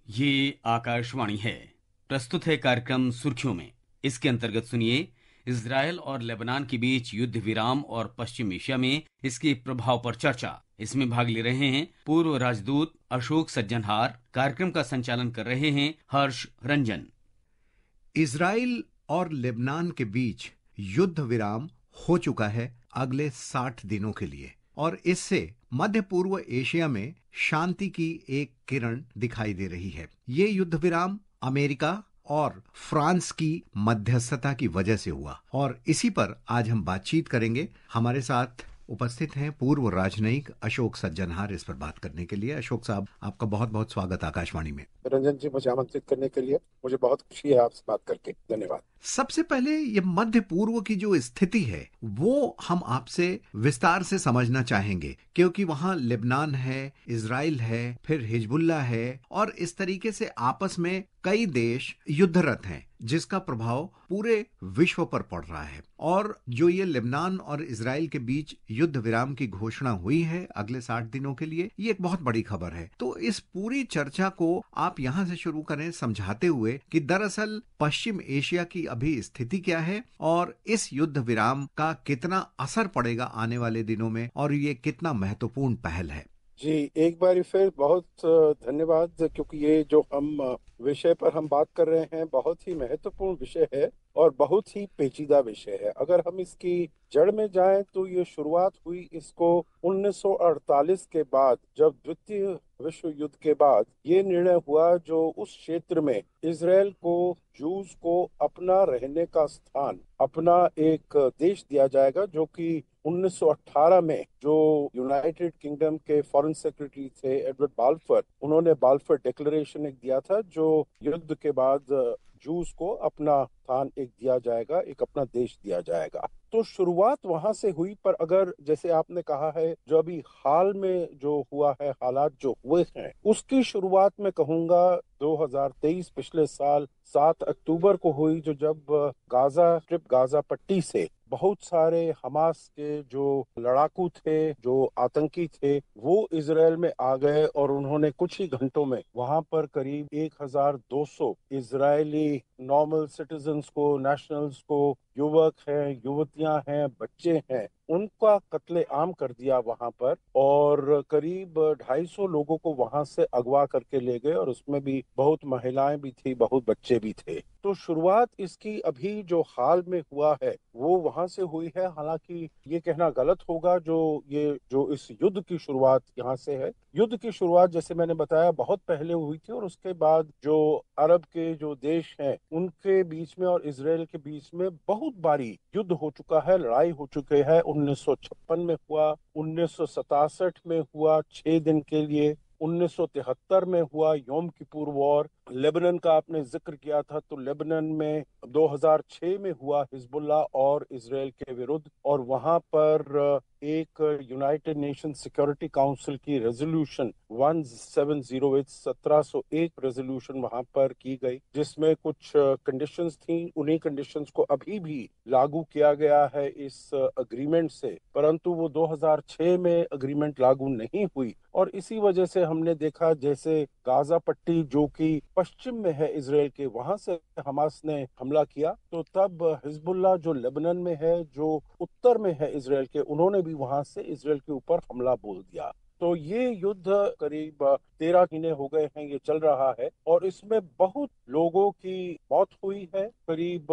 ये आकाशवाणी है। प्रस्तुत है कार्यक्रम सुर्खियों में। इसके अंतर्गत सुनिए, इजरायल और लेबनान के बीच युद्ध विराम और पश्चिम एशिया में इसके प्रभाव पर चर्चा। इसमें भाग ले रहे हैं पूर्व राजदूत अशोक सज्जनहार। कार्यक्रम का संचालन कर रहे हैं हर्ष रंजन। इजराइल और लेबनान के बीच युद्ध विराम हो चुका है अगले 60 दिनों के लिए, और इससे मध्य पूर्व एशिया में शांति की एक किरण दिखाई दे रही है। ये युद्ध विराम अमेरिका और फ्रांस की मध्यस्थता की वजह से हुआ, और इसी पर आज हम बातचीत करेंगे। हमारे साथ उपस्थित हैं पूर्व राजनयिक अशोक सज्जनहार इस पर बात करने के लिए। अशोक साहब, आपका बहुत बहुत स्वागत आकाशवाणी में। रंजन जी, मुझे आमंत्रित करने के लिए मुझे बहुत खुशी है आपसे बात करके। धन्यवाद। सबसे पहले ये मध्य पूर्व की जो स्थिति है वो हम आपसे विस्तार से समझना चाहेंगे, क्योंकि वहां लेबनान है, इजराइल है, फिर हिजबुल्लाह है, और इस तरीके से आपस में कई देश युद्धरत हैं, जिसका प्रभाव पूरे विश्व पर पड़ रहा है। और जो ये लेबनान और इजराइल के बीच युद्ध विराम की घोषणा हुई है अगले 60 दिनों के लिए, ये एक बहुत बड़ी खबर है। तो इस पूरी चर्चा को आप यहां से शुरू करें, समझाते हुए कि दरअसल पश्चिम एशिया की अभी स्थिति क्या है और इस युद्ध विराम का कितना असर पड़ेगा आने वाले दिनों में, और ये कितना महत्वपूर्ण पहल है। जी, एक बार फिर बहुत धन्यवाद, क्योंकि ये जो हम विषय पर हम बात कर रहे हैं बहुत ही महत्वपूर्ण विषय है और बहुत ही पेचीदा विषय है। अगर हम इसकी जड़ में जाएं तो ये शुरुआत हुई इसको 1948 के बाद, जब द्वितीय विश्व युद्ध के बाद ये निर्णय हुआ जो उस क्षेत्र में इजराइल को, जूस को अपना रहने का स्थान, अपना एक देश दिया जाएगा, जो कि 1918 में जो यूनाइटेड किंगडम के फॉरेन सेक्रेटरी थे एडवर्ड बाल्फर, उन्होंने बाल्फर डिक्लेरेशन एक दिया था, जो युद्ध के बाद जूस को अपना स्थान एक दिया जाएगा, एक अपना देश दिया जाएगा। तो शुरुआत वहां से हुई। पर अगर जैसे आपने कहा है, जो अभी हाल में जो हुआ है, हालात जो हुए हैं, उसकी शुरुआत में कहूंगा 2023 पिछले साल 7 अक्टूबर को हुई, जो जब गाजा स्ट्रिप, गाजा पट्टी से बहुत सारे हमास के जो लड़ाकू थे, जो आतंकी थे, वो इजराइल में आ गए और उन्होंने कुछ ही घंटों में वहां पर करीब 1200 इजरायली नॉर्मल सिटीजन्स को, नेशनल्स को, युवक हैं, युवतियां हैं, बच्चे हैं, उनका कत्ले आम कर दिया वहां पर, और करीब 250 लोगों को वहां से अगवा करके ले गए, और उसमें भी बहुत महिलाएं भी थी, बहुत बच्चे भी थे। तो शुरुआत इसकी अभी जो हाल में हुआ है वो वहां से हुई है। हालांकि ये कहना गलत होगा जो इस युद्ध की शुरुआत यहाँ से है। युद्ध की शुरुआत, जैसे मैंने बताया, बहुत पहले हुई थी, और उसके बाद जो अरब के जो देश हैं उनके बीच में और इजराइल के बीच में बहुत बारी युद्ध हो चुका है, लड़ाई हो चुकी है। 1956 में हुआ, 1967 में हुआ 6 दिन के लिए, 1973 में हुआ योम किपुर वॉर। लेबनान का आपने जिक्र किया था, तो लेबनान में 2006 में हुआ हिजबुल्लाह और इजराइल के विरुद्ध, और वहां पर एक यूनाइटेड नेशन सिक्योरिटी काउंसिल की रेजोल्यूशन 1708 1701 रेजोल्यूशन वहां पर की गई, जिसमें कुछ कंडीशंस थी। उन्हीं कंडीशंस को अभी भी लागू किया गया है इस अग्रीमेंट से, परंतु वो 2006 में अग्रीमेंट लागू नहीं हुई, और इसी वजह से हमने देखा जैसे गाजा पट्टी जो कि पश्चिम में है इजराइल के, वहां से हमास ने हमला किया, तो तब हिजबुल्लाह जो लेबनान में है, जो उत्तर में है इजराइल के, उन्होंने भी वहां से इजराइल के ऊपर हमला बोल दिया। तो ये युद्ध करीब 13 महीने हो गए हैं ये चल रहा है, और इसमें बहुत लोगों की मौत हुई है। करीब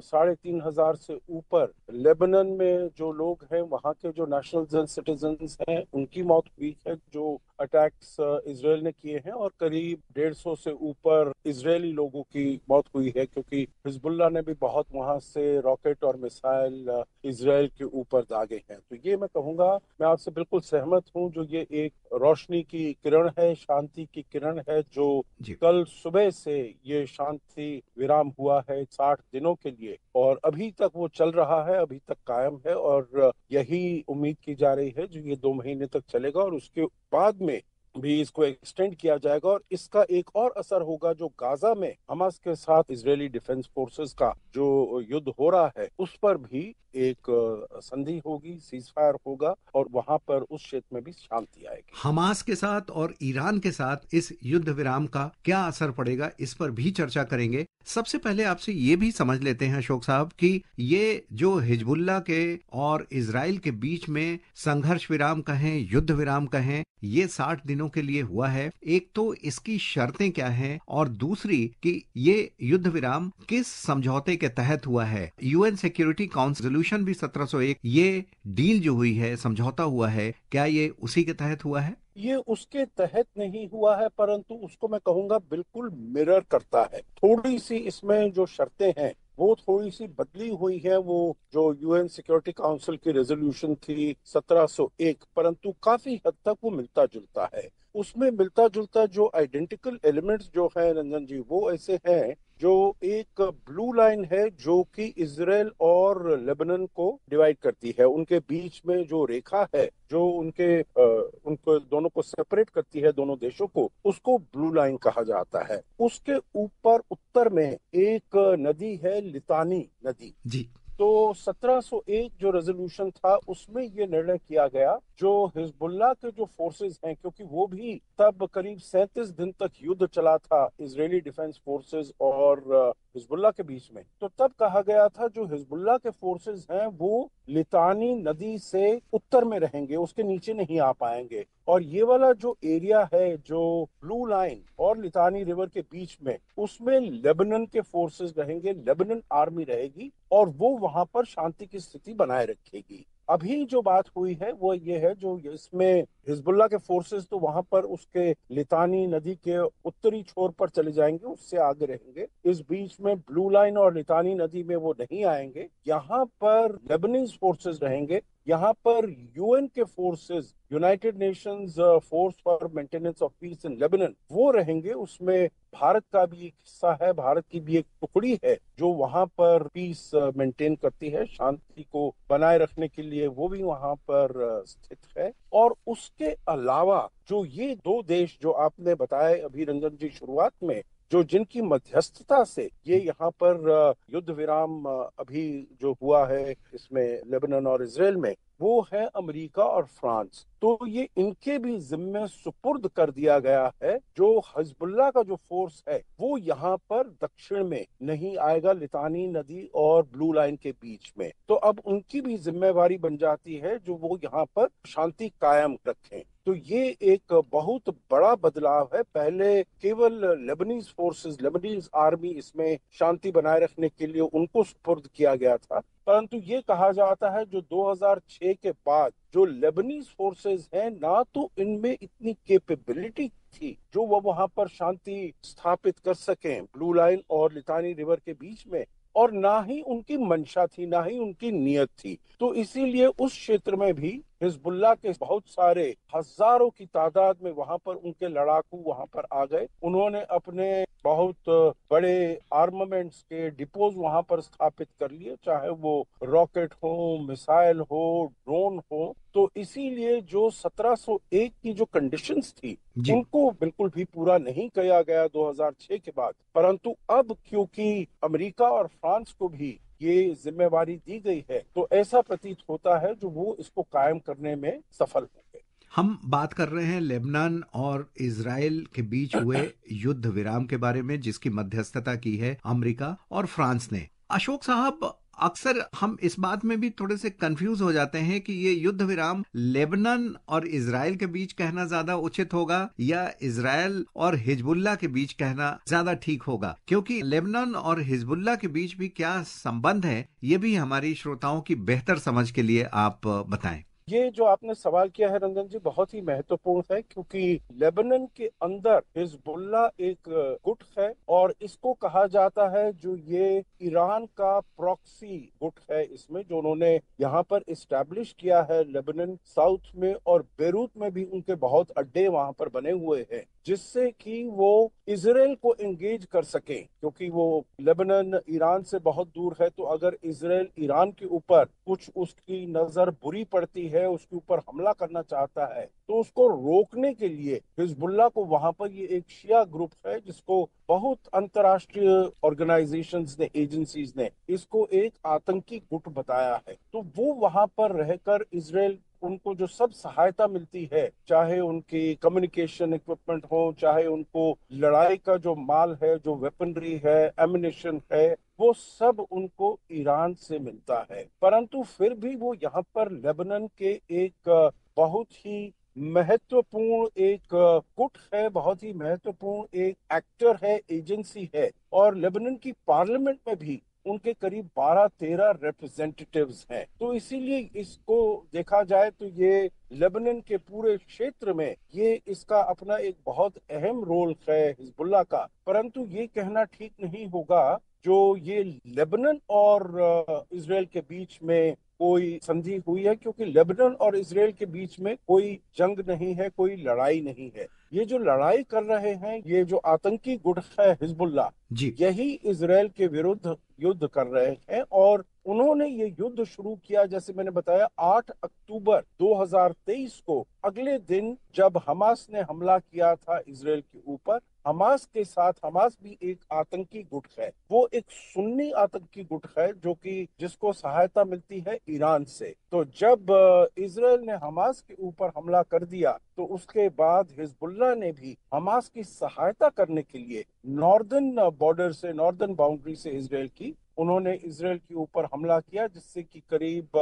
3500 से ऊपर लेबनान में जो लोग हैं, वहाँ के जो नेशनल सिटीजन्स हैं, उनकी मौत हुई है जो अटैक्स इजराइल ने किए हैं, और करीब 150 से ऊपर इजरायली लोगों की मौत हुई है, क्योंकि हिजबुल्लाह ने भी बहुत वहां से रॉकेट और मिसाइल इजराइल के ऊपर दागे हैं। तो ये मैं कहूंगा, मैं आपसे बिल्कुल सहमत हूं, जो ये एक रोशनी की किरण है, शांति की किरण है, जो जी। कल सुबह से ये शांति विराम हुआ है 60 दिनों के लिए, और अभी तक वो चल रहा है, अभी तक कायम है, और यही उम्मीद की जा रही है जो ये 2 महीने तक चलेगा, और उसके बाद में भी इसको एक्सटेंड किया जाएगा, और इसका एक और असर होगा जो गाजा में हमास के साथ इजरायली डिफेंस फोर्सेस का जो युद्ध हो रहा है उस पर भी एक संधि होगी, सीज फायर होगा, और वहां पर उस क्षेत्र में भी शांति आएगी। हमास के साथ और ईरान के साथ इस युद्ध विराम का क्या असर पड़ेगा, इस पर भी चर्चा करेंगे। सबसे पहले आपसे ये भी समझ लेते हैं अशोक साहब कि ये जो हिजबुल्लाह के और इजराइल के बीच में संघर्ष विराम कहें, युद्ध विराम कहें, ये 60 दिनों के लिए हुआ है। एक तो इसकी शर्तें क्या हैं, और दूसरी कि ये युद्ध विराम किस समझौते के तहत हुआ है। यूएन सिक्योरिटी काउंसिल रेजोल्यूशन भी 1701, ये डील जो हुई है, समझौता हुआ है, क्या ये उसी के तहत हुआ है? ये उसके तहत नहीं हुआ है, परंतु उसको मैं कहूंगा बिल्कुल मिरर करता है। थोड़ी सी इसमें जो शर्तें हैं वो थोड़ी सी बदली हुई है। वो जो यूएन सिक्योरिटी काउंसिल की रेजोल्यूशन थी 1701, परंतु काफी हद तक वो मिलता जुलता है। उसमें मिलता जुलता जो आइडेंटिकल एलिमेंट्स जो है रंजन जी, वो ऐसे हैं जो एक ब्लू लाइन है जो कि इजराइल और लेबनान को डिवाइड करती है। उनके बीच में जो रेखा है जो उनको दोनों को सेपरेट करती है, दोनों देशों को, उसको ब्लू लाइन कहा जाता है। उसके ऊपर उत्तर में एक नदी है, लितानी नदी। जी। तो 1701 जो रेजोल्यूशन था उसमें ये निर्णय किया गया, जो हिजबुल्लाह के जो फोर्सेस हैं, क्योंकि वो भी तब करीब 37 दिन तक युद्ध चला था इजरायली डिफेंस फोर्सेस और हिजबुल्लाह के बीच में, तो तब कहा गया था जो हिजबुल्लाह के फोर्सेस हैं वो लितानी नदी से उत्तर में रहेंगे, उसके नीचे नहीं आ पाएंगे। और ये वाला जो एरिया है जो ब्लू लाइन और लितानी रिवर के बीच में, उसमें लेबनान के फोर्सेस रहेंगे, लेबनान आर्मी रहेगी, और वो वहां पर शांति की स्थिति बनाए रखेगी। अभी जो बात हुई है वो ये है, जो इसमें हिजबुल्लाह के फोर्सेस तो वहां पर उसके लितानी नदी के उत्तरी छोर पर चले जाएंगे, उससे आगे रहेंगे। इस बीच में ब्लू लाइन और लितानी नदी में वो नहीं आएंगे। यहाँ पर लेबनीज फोर्सेस रहेंगे। यहाँ पर यूएन के forces, United Nations force for maintenance of peace in Lebanon, वो रहेंगे। उसमें भारत का भी एक हिस्सा है, भारत की भी एक टुकड़ी है जो वहां पर पीस मेंटेन करती है, शांति को बनाए रखने के लिए वो भी वहां पर स्थित है। और उसके अलावा जो ये दो देश जो आपने बताए अभी रंजन जी शुरुआत में, जो जिनकी मध्यस्थता से ये यहाँ पर युद्ध विराम अभी जो हुआ है इसमें लेबनान और इजराइल में, वो है अमेरिका और फ्रांस। तो ये इनके भी जिम्मे सुपुर्द कर दिया गया है। जो हिजबुल्लाह का जो फोर्स है वो यहाँ पर दक्षिण में नहीं आएगा, लितानी नदी और ब्लू लाइन के बीच में। तो अब उनकी भी जिम्मेवारी बन जाती है जो वो यहाँ पर शांति कायम रखें। तो ये एक बहुत बड़ा बदलाव है। पहले केवल लेबनीज फोर्सेस, लेबनीज आर्मी इसमें शांति बनाए रखने के लिए उनको सुपुर्द किया गया था, परंतु ये कहा जाता है जो 2006 के बाद जो लेबनीज फोर्सेस हैं, ना तो इनमें इतनी कैपेबिलिटी थी जो वो वहां पर शांति स्थापित कर सकें ब्लू लाइन और लितानी रिवर के बीच में, और ना ही उनकी मंशा थी, ना ही उनकी नियत थी। तो इसीलिए उस क्षेत्र में भी हिजबुल्लाह के बहुत सारे हजारों की तादाद में वहां पर उनके लड़ाकू वहां पर आ गए। उन्होंने अपने बहुत बड़े आर्मामेंट्स के डिपोज वहां पर स्थापित कर लिए, चाहे वो रॉकेट हो, मिसाइल हो, ड्रोन हो। तो इसीलिए जो 1701 की जो कंडीशंस थी जी। उनको बिल्कुल भी पूरा नहीं किया गया 2006 के बाद। परंतु अब क्योंकि अमेरिका और फ्रांस को भी ये जिम्मेवारी दी गई है, तो ऐसा प्रतीत होता है जो वो इसको कायम करने में सफल होंगे। हम बात कर रहे हैं लेबनान और इजराइल के बीच हुए युद्ध विराम के बारे में, जिसकी मध्यस्थता की है अमेरिका और फ्रांस ने। अशोक साहब, अक्सर हम इस बात में भी थोड़े से कंफ्यूज हो जाते हैं कि ये युद्ध विराम लेबनान और इजराइल के बीच कहना ज्यादा उचित होगा या इजराइल और हिजबुल्लाह के बीच कहना ज्यादा ठीक होगा, क्योंकि लेबनान और हिजबुल्लाह के बीच भी क्या संबंध है, ये भी हमारी श्रोताओं की बेहतर समझ के लिए आप बताएं। ये जो आपने सवाल किया है रंजन जी बहुत ही महत्वपूर्ण है, क्योंकि लेबनान के अंदर हिजबुल्ला एक गुट है, और इसको कहा जाता है जो ये ईरान का प्रॉक्सी गुट है। इसमें जो उन्होंने यहाँ पर इस्टेब्लिश किया है लेबनान साउथ में और बेरूत में भी उनके बहुत अड्डे वहां पर बने हुए हैं, जिससे कि वो इसराइल को एंगेज कर सकें, क्योंकि वो लेबनान ईरान से बहुत दूर है। तो अगर इसराइल ईरान के ऊपर कुछ उसकी नजर बुरी पड़ती है, उसके ऊपर हमला करना चाहता है, तो उसको रोकने के लिए हिजबुल्लाह को वहां पर, ये एक शिया ग्रुप है जिसको बहुत अंतर्राष्ट्रीय ऑर्गेनाइजेशंस ने, एजेंसीज ने इसको एक आतंकी गुट बताया है। तो वो वहां पर रहकर इसराइल, उनको जो सब सहायता मिलती है, चाहे उनकी कम्युनिकेशन इक्विपमेंट हो, चाहे उनको लड़ाई का जो माल है, जो वेपनरी है, एमिनेशन है, वो सब उनको ईरान से मिलता है। परंतु फिर भी वो यहाँ पर लेबनान के एक बहुत ही महत्वपूर्ण एक गुट है, बहुत ही महत्वपूर्ण एक एक्टर है, एजेंसी है। और लेबनान की पार्लियामेंट में भी उनके करीब 12-13 रिप्रेजेंटेटिव्स हैं। तो इसीलिए इसको देखा जाए तो ये लेबनान के पूरे क्षेत्र में ये इसका अपना एक बहुत अहम रोल है हिजबुल्लाह का। परंतु ये कहना ठीक नहीं होगा जो ये लेबनान और इसराइल के बीच में कोई संधि हुई है, क्योंकि लेबनान और इसराइल के बीच में कोई जंग नहीं है, कोई लड़ाई नहीं है। ये जो लड़ाई कर रहे हैं, ये जो आतंकी गुट है हिजबुल्लाह, जी। यही इसराइल के विरुद्ध युद्ध कर रहे हैं। और उन्होंने ये युद्ध शुरू किया, जैसे मैंने बताया, 8 अक्टूबर 2023 को, अगले दिन जब हमास ने हमला किया था इसराइल के ऊपर। हमास के साथ, हमास भी एक आतंकी गुट है, वो एक सुन्नी आतंकी गुट है जो कि जिसको सहायता मिलती है ईरान से। तो जब इसराइल ने हमास के ऊपर हमला कर दिया, तो उसके बाद हिजबुल्लाह ने भी हमास की सहायता करने के लिए नॉर्दर्न बॉर्डर से, नॉर्दर्न बाउंड्री से इसराइल की, उन्होंने इसराइल के ऊपर हमला किया, जिससे कि करीब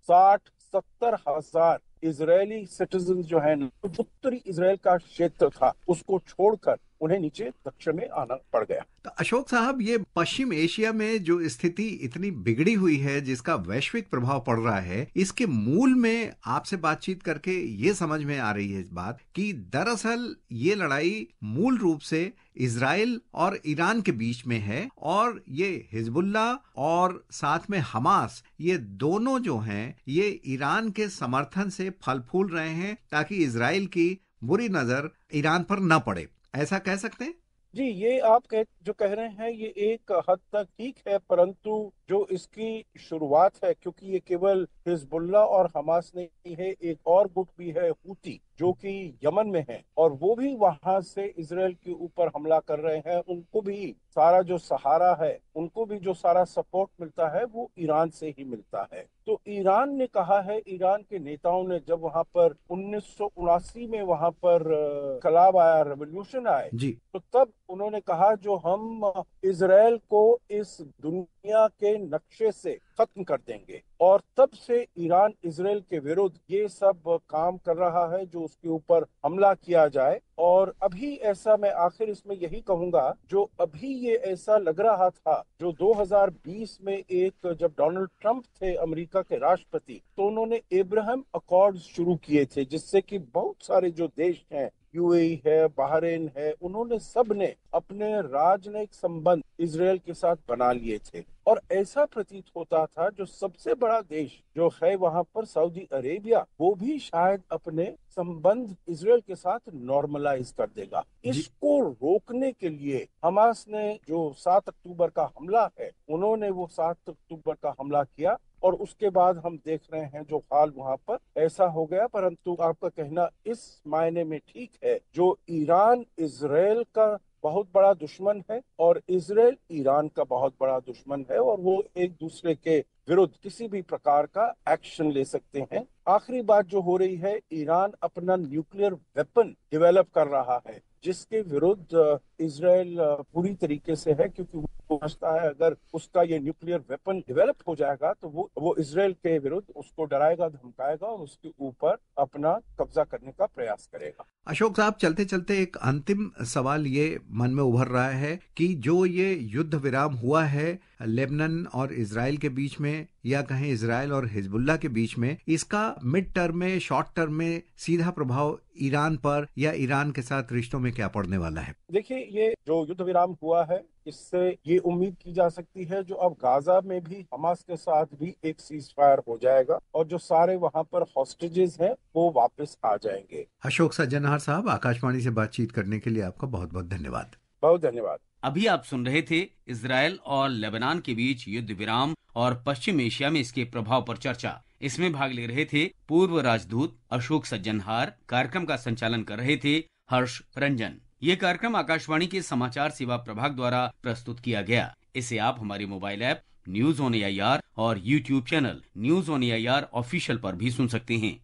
60-70 हजार इजरायली सिटीजन जो है, उत्तरी इसराइल का क्षेत्र था, उसको छोड़कर उन्हें नीचे दक्षिण में आना पड़ गया। तो अशोक साहब, ये पश्चिम एशिया में जो स्थिति इतनी बिगड़ी हुई है, जिसका वैश्विक प्रभाव पड़ रहा है, इसके मूल में आपसे बातचीत करके ये समझ में आ रही है इस बात कि दरअसल ये लड़ाई मूल रूप से इजराइल और ईरान के बीच में है, और ये हिजबुल्लाह और साथ में हमास, ये दोनों जो हैं, ये ईरान के समर्थन से फल फूल रहे हैं ताकि इजराइल की बुरी नजर ईरान पर न पड़े। ऐसा कह सकते हैं? जी, ये आप जो कह रहे हैं, ये एक हद तक ठीक है। परंतु जो इसकी शुरुआत है, क्योंकि ये केवल हिजबुल्लाह और हमास नहीं है, एक और गुट भी है, हूती, जो कि यमन में है, और वो भी वहां से इसराइल के ऊपर हमला कर रहे हैं। उनको भी सारा जो सहारा है, उनको भी जो सारा सपोर्ट मिलता है, वो ईरान से ही मिलता है। तो ईरान ने कहा है, ईरान के नेताओं ने, जब वहां पर 1979 में वहां पर इंकलाब आया, रेवोल्यूशन आए, जी। तो तब उन्होंने कहा जो हम इसराइल को इस दुनिया के नक्शे से खत्म कर देंगे। और तब से ईरान इसराइल के विरुद्ध ये सब काम कर रहा है, जो उसके ऊपर हमला किया जाए। और अभी ऐसा, मैं आखिर इसमें यही कहूंगा, जो अभी ये ऐसा लग रहा था, जो 2020 में एक, जब डोनाल्ड ट्रंप थे अमेरिका के राष्ट्रपति, तो उन्होंने अब्राहम अकॉर्ड्स शुरू किए थे, जिससे कि बहुत सारे जो देश हैं, यूएई है, बहरीन है, उन्होंने सब ने अपने राजनयिक संबंध इसराइल के साथ बना लिए थे। और ऐसा प्रतीत होता था जो सबसे बड़ा देश जो है वहां पर, सऊदी अरेबिया, वो भी शायद अपने संबंध इसराइल के साथ नॉर्मलाइज कर देगा। इसको रोकने के लिए हमास ने जो 7 अक्टूबर का हमला है, उन्होंने वो 7 अक्टूबर का हमला किया, और उसके बाद हम देख रहे हैं जो हाल वहां पर ऐसा हो गया। परंतु आपका कहना इस मायने में ठीक है, जो ईरान इसराइल का बहुत बड़ा दुश्मन है, और इसराइल ईरान का बहुत बड़ा दुश्मन है, और वो एक दूसरे के विरुद्ध किसी भी प्रकार का एक्शन ले सकते हैं। आखिरी बात जो हो रही है, ईरान अपना न्यूक्लियर वेपन डेवलप कर रहा है, जिसके विरुद्ध इसराइल पूरी तरीके से है, क्योंकि वो समझता है अगर उसका ये न्यूक्लियर वेपन डेवलप हो जाएगा, तो वो इसराइल के विरुद्ध उसको डराएगा, धमकाएगा, और उसके ऊपर अपना कब्जा करने का प्रयास करेगा। अशोक साहब, चलते चलते एक अंतिम सवाल ये मन में उभर रहा है कि जो ये युद्ध विराम हुआ है लेबनान और इजराइल के बीच में, या कहें इजराइल और हिजबुल्लाह के बीच में, इसका मिड टर्म में, शॉर्ट टर्म में सीधा प्रभाव ईरान पर या ईरान के साथ रिश्तों में क्या पड़ने वाला है? देखिए, ये जो युद्ध विराम हुआ है, इससे ये उम्मीद की जा सकती है जो अब गाजा में भी हमास के साथ भी एक सीज फायर हो जाएगा, और जो सारे वहां पर हॉस्टेजेस हैं वो वापस आ जाएंगे। अशोक सज्जनहार साहब, आकाशवाणी से बातचीत करने के लिए आपका बहुत बहुत धन्यवाद। बहुत धन्यवाद। अभी आप सुन रहे थे इजराइल और लेबनान के बीच युद्ध विराम और पश्चिम एशिया में इसके प्रभाव पर चर्चा। इसमें भाग ले रहे थे पूर्व राजदूत अशोक सज्जनहार। कार्यक्रम का संचालन कर रहे थे हर्ष रंजन। ये कार्यक्रम आकाशवाणी के समाचार सेवा प्रभाग द्वारा प्रस्तुत किया गया। इसे आप हमारे mobile app news on AIR और YouTube channel news on AIR official पर भी सुन सकते हैं।